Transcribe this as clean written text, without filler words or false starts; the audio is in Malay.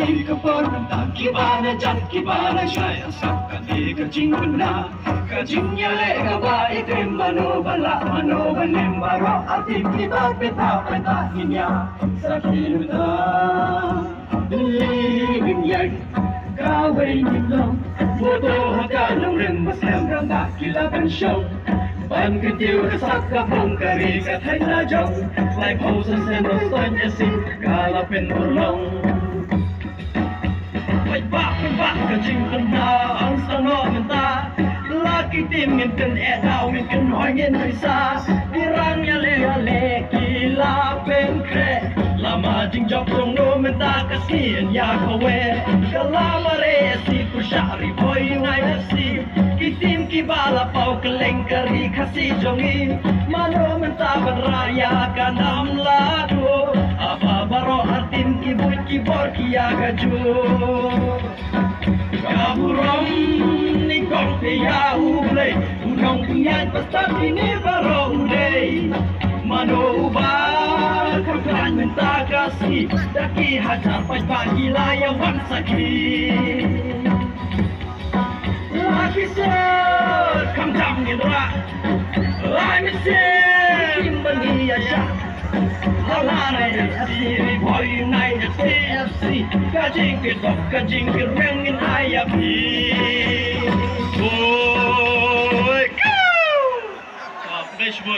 kapon tak kibana jat kibana saya sabkan ke jingna ke jingnya le gaba itim mano banem baro atim kita peta peta hinya sakita living yang kawai nilong foto hakalong rin masem randa kilakan show ban kecil kesak kapung kari katai najong like hoses and nostalgia sing kalapin urlong Bak kecing kena ang sango menta laki tim ngin edau ngin hoy ngin bisa dirang ya le kila penkre lama jing jok song no menta kasian ya kowe kalama re si kushari boy ngai si kitim kibala pau keleng kari kasi jongi mano menta beraya kanam lado apa baro artin kibut kibor kia gaju Kaburong ni kong tiya ule Unong kunyan basta ini baro ule Mano uba Kagran minta kasih Daki hajar pagi layawan sakit Laki ser Kam jam ngindra Lai mesin Bani asyak Halane asiri boy nai CFC kajing ke rengin ayapi boy go